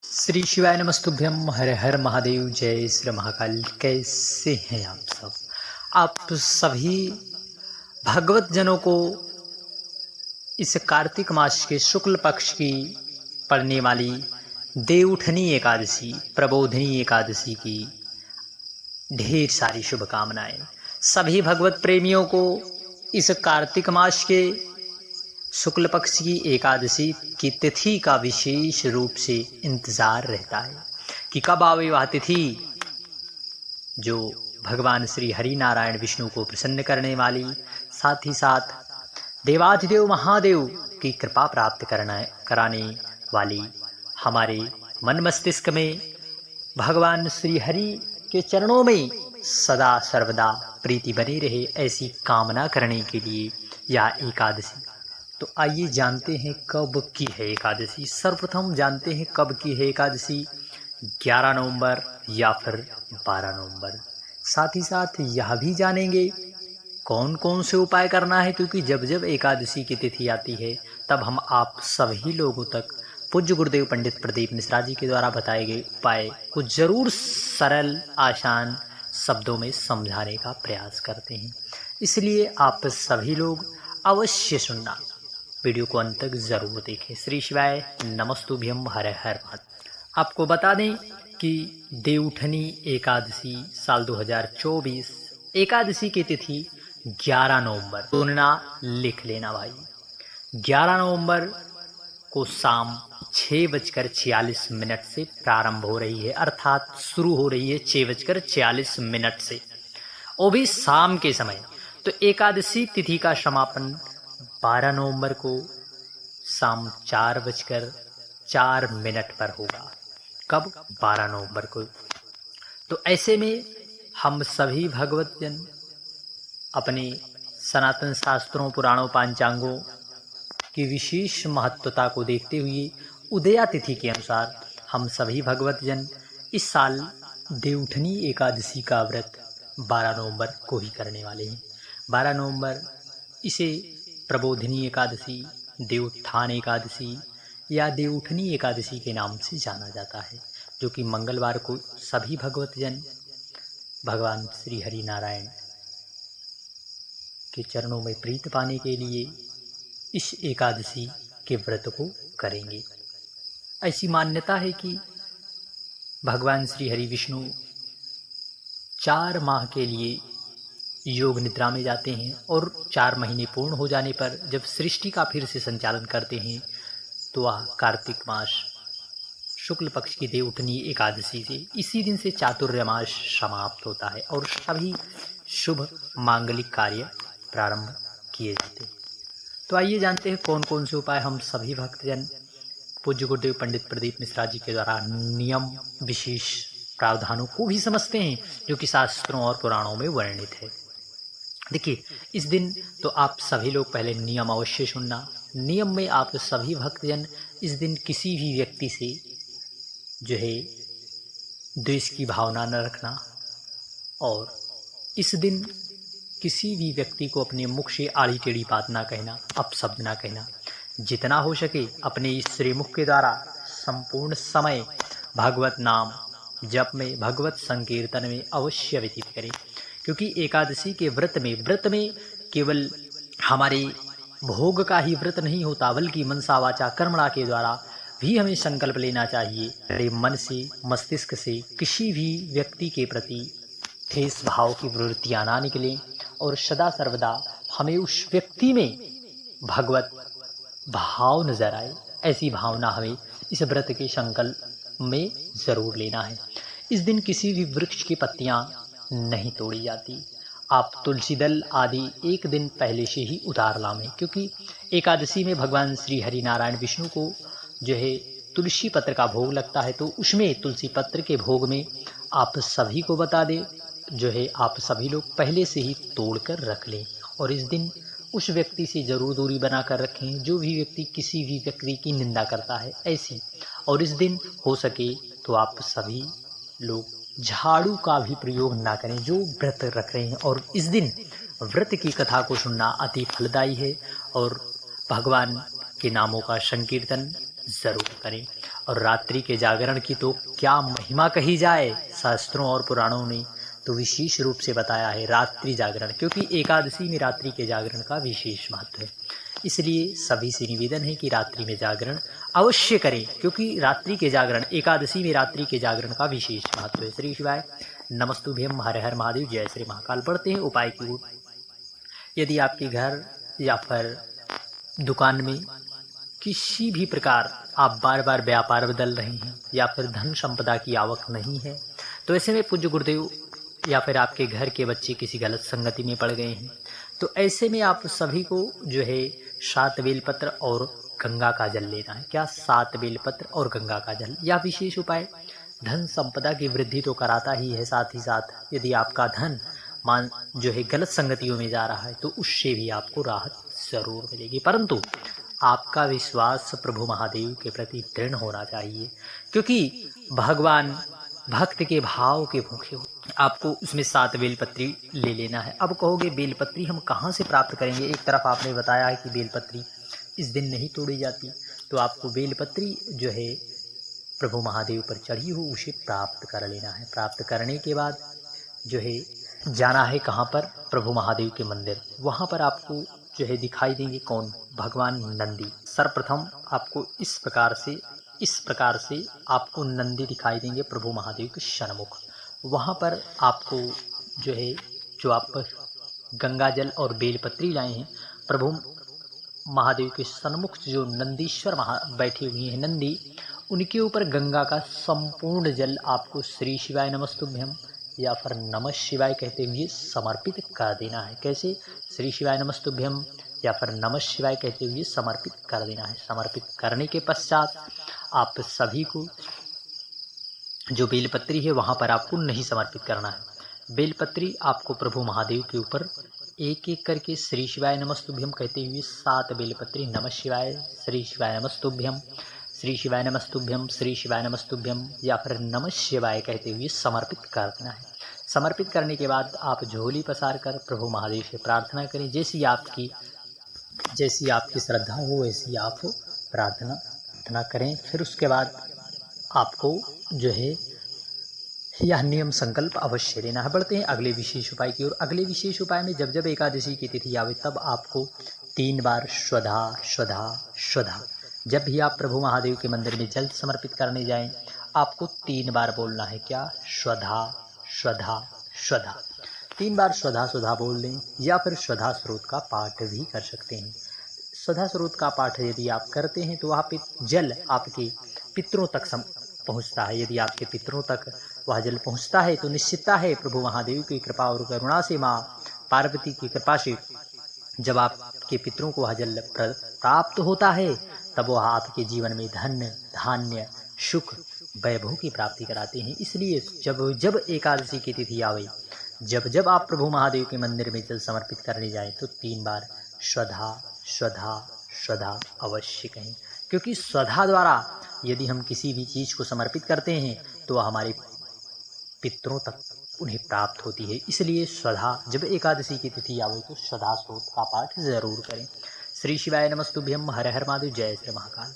श्री शिवाय नमस्तुभ्यम। हर हर महादेव। जय श्री महाकाल। कैसे हैं आप सब? आप सभी भगवत जनों को इस कार्तिक मास के शुक्ल पक्ष की पड़ने वाली देवउठनी एकादशी, प्रबोधिनी एकादशी की ढेर सारी शुभकामनाएं। सभी भगवत प्रेमियों को इस कार्तिक मास के शुक्ल पक्ष की एकादशी की तिथि का विशेष रूप से इंतजार रहता है कि कब आवे वह तिथि जो भगवान श्री हरि नारायण विष्णु को प्रसन्न करने वाली, साथ ही साथ देवाधिदेव महादेव की कृपा प्राप्त कराने वाली, हमारे मन मस्तिष्क में भगवान श्री हरि के चरणों में सदा सर्वदा प्रीति बनी रहे, ऐसी कामना करने के लिए यह एकादशी। तो आइए जानते हैं कब की है एकादशी। सर्वप्रथम जानते हैं कब की है एकादशी। 11 नवंबर या फिर 12 नवंबर। साथ ही साथ यह भी जानेंगे कौन कौन से उपाय करना है, क्योंकि जब जब एकादशी की तिथि आती है तब हम आप सभी लोगों तक पूज्य गुरुदेव पंडित प्रदीप मिश्रा जी के द्वारा बताए गए उपाय को जरूर सरल आसान शब्दों में समझाने का प्रयास करते हैं। इसलिए आप सभी लोग अवश्य सुनना, वीडियो को अंत तक जरूर देखें। श्री शिवाय नमस्तुभ्यम। हर हर महादेव। आपको बता दें कि देवउठनी एकादशी साल 2024 एकादशी की तिथि 11 नवंबर। तुलना लिख लेना भाई। 11 नवंबर को शाम 6:46 से प्रारंभ हो रही है, अर्थात शुरू हो रही है 6:46 से, वो भी शाम के समय। तो एकादशी तिथि का समापन 12 नवंबर को शाम 4:04 पर होगा। कब? 12 नवंबर को। तो ऐसे में हम सभी भगवत जन अपने सनातन शास्त्रों, पुराणों, पांचांगों की विशेष महत्वता को देखते हुए उदया तिथि के अनुसार हम सभी भगवत जन इस साल देवउठनी एकादशी का व्रत 12 नवंबर को ही करने वाले हैं। 12 नवंबर इसे प्रबोधिनी एकादशी, देवोत्थान एकादशी या देवउठनी एकादशी के नाम से जाना जाता है, जो कि मंगलवार को सभी भगवत जन भगवान श्री हरि नारायण के चरणों में प्रीत पाने के लिए इस एकादशी के व्रत को करेंगे। ऐसी मान्यता है कि भगवान श्री हरि विष्णु 4 माह के लिए योग निद्रा में जाते हैं और 4 महीने पूर्ण हो जाने पर जब सृष्टि का फिर से संचालन करते हैं तो वह कार्तिक मास शुक्ल पक्ष की देवउठनी एकादशी से इसी दिन से चातुर्मास समाप्त होता है और सभी शुभ मांगलिक कार्य प्रारंभ किए जाते हैं। तो आइए जानते हैं कौन कौन से उपाय हम सभी भक्तजन पूज्य गुरुदेव पंडित प्रदीप मिश्रा जी के द्वारा नियम विशेष प्रावधानों को भी समझते हैं, जो कि शास्त्रों और पुराणों में वर्णित है। देखिए, इस दिन तो आप सभी लोग पहले नियम अवश्य सुनना। नियम में आप सभी भक्तजन इस दिन किसी भी व्यक्ति से जो है द्वेष की भावना न रखना, और इस दिन किसी भी व्यक्ति को अपने मुख से आड़ी टेढ़ी बात ना कहना, अपशब्द ना कहना। जितना हो सके अपने इस श्रीमुख के द्वारा संपूर्ण समय भगवत नाम जप में, भगवत संकीर्तन में अवश्य व्यतीत करें, क्योंकि एकादशी के व्रत में केवल हमारे भोग का ही व्रत नहीं होता, बल्कि मनसा वाचा कर्मणा के द्वारा भी हमें संकल्प लेना चाहिए। हमारे मन से, मस्तिष्क से किसी भी व्यक्ति के प्रति ठेस भाव की प्रवृत्तियां ना निकलें और सदा सर्वदा हमें उस व्यक्ति में भगवत भाव नजर आए, ऐसी भावना हमें इस व्रत के संकल्प में जरूर लेना है। इस दिन किसी भी वृक्ष की पत्तियां नहीं तोड़ी जाती। आप तुलसी दल आदि एक दिन पहले से ही उतार लावें, क्योंकि एकादशी में भगवान श्री हरि नारायण विष्णु को जो है तुलसी पत्र का भोग लगता है। तो उसमें तुलसी पत्र के भोग में आप सभी को बता दें, जो है आप सभी लोग पहले से ही तोड़ कर रख लें, और इस दिन उस व्यक्ति से जरूर दूरी बनाकर रखें जो भी व्यक्ति किसी भी व्यक्ति की निंदा करता है, ऐसी। और इस दिन हो सके तो आप सभी लोग झाड़ू का भी प्रयोग ना करें जो व्रत रख रहे हैं, और इस दिन व्रत की कथा को सुनना अति फलदायी है, और भगवान के नामों का संकीर्तन जरूर करें। और रात्रि के जागरण की तो क्या महिमा कही जाए। शास्त्रों और पुराणों ने तो विशेष रूप से बताया है रात्रि जागरण, क्योंकि एकादशी में रात्रि के जागरण का विशेष महत्व है। इसलिए सभी से निवेदन है कि रात्रि में जागरण अवश्य करें, क्योंकि रात्रि के जागरण, एकादशी में रात्रि के जागरण का विशेष महत्व है। श्री शिवाय नमस्तुभ्यम, हर हर महादेव, जय श्री महाकाल। बढ़ते हैं उपाय की ओर। यदि आपके घर या फिर दुकान में किसी भी प्रकार आप बार बार व्यापार बदल रहे हैं या फिर धन संपदा की आवक नहीं है, तो ऐसे में पूज्य गुरुदेव या फिर आपके घर के बच्चे किसी गलत संगति में पड़ गए हैं, तो ऐसे में आप सभी को जो है 7 बेलपत्र और गंगा का जल लेना है। क्या? 7 बेलपत्र और गंगा का जल। यह विशेष उपाय धन संपदा की वृद्धि तो कराता ही है, साथ ही साथ यदि आपका धन मान जो है गलत संगतियों में जा रहा है तो उससे भी आपको राहत जरूर मिलेगी। परंतु आपका विश्वास प्रभु महादेव के प्रति दृढ़ होना चाहिए, क्योंकि भगवान भक्त के भाव के भूखे हो। आपको उसमें 7 बेलपत्री ले लेना है। अब कहोगे बेलपत्री हम कहाँ से प्राप्त करेंगे? एक तरफ आपने बताया है कि बेलपत्री इस दिन नहीं तोड़ी जाती, तो आपको बेलपत्री जो है प्रभु महादेव पर चढ़ी हो उसे प्राप्त कर लेना है। प्राप्त करने के बाद जो है जाना है कहाँ पर? प्रभु महादेव के मंदिर। वहाँ पर आपको जो है दिखाई देंगे कौन? भगवान नंदी। सर्वप्रथम आपको इस प्रकार से आपको नंदी दिखाई देंगे प्रभु महादेव के सन्मुख। वहाँ पर आपको जो है जो आप गंगा जल और बेलपत्री लाए हैं, प्रभु महादेव के सन्मुख जो नंदीश्वर बैठे हुए हैं नंदी, उनके ऊपर गंगा का संपूर्ण जल आपको श्री शिवाय नमस्तुभ्यम या फिर नमः शिवाय कहते हुए समर्पित कर देना है। कैसे? श्री शिवाय नमस्तुभ्यम या फिर नमः शिवाय कहते हुए समर्पित कर देना है। समर्पित करने के पश्चात आप सभी को जो बेलपत्री है वहाँ पर आपको नहीं समर्पित करना है। बेलपत्री आपको प्रभु महादेव के ऊपर एक एक करके श्री शिवाय नमस्तुभ्यम कहते हुए 7 बेलपत्री नमः शिवाय, श्री शिवाय नमस्तुभ्यम, श्री शिवाय नमस्तुभ्यम, श्री शिवाय नमस्तुभ्यम या फिर नमः शिवाय कहते हुए समर्पित कर देना है। समर्पित करने के बाद आप झोली पसार कर प्रभु महादेव से प्रार्थना करें। जैसी आपकी श्रद्धा हो वैसी आप प्रार्थना करें। फिर उसके बाद आपको जो है यह नियम संकल्प अवश्य लेना है। बढ़ते हैं अगले विशेष उपाय की ओर। अगले विशेष उपाय में जब एकादशी की तिथि आवे तब आपको 3 बार स्वधा स्वधा स्वधा, जब भी आप प्रभु महादेव के मंदिर में जल समर्पित करने जाएं, आपको 3 बार बोलना है। क्या? स्वधा स्वधा स्वधा। 3 बार स्वधा स्वधा बोल लें या फिर स्वधा स्रोत का पाठ भी कर सकते हैं। स्वधा स्रोत का पाठ यदि आप करते हैं तो वहाँ पे जल आपके पितरों तक पहुँचता है। यदि आपके पितरों तक वह जल पहुँचता है तो निश्चितता है प्रभु महादेव की कृपा और करुणा से, माँ पार्वती की कृपा से जब आपके पितरों को वह जल प्राप्त होता है तब वह आपके जीवन में धन धान्य सुख वैभव की प्राप्ति कराते हैं। इसलिए जब एकादशी की तिथि आवे, जब आप प्रभु महादेव के मंदिर में जल समर्पित करने जाएं तो 3 बार स्वधा स्वधा स्वधा अवश्य कहें, क्योंकि स्वधा द्वारा यदि हम किसी भी चीज़ को समर्पित करते हैं तो वह हमारे पितरों तक उन्हें प्राप्त होती है। इसलिए स्वधा जब एकादशी की तिथि आवे तो स्वधा स्रोत का पाठ जरूर करें। श्री शिवाय नमस्तुभ्यम, हर हर महादेव, जय श्री महाकाल।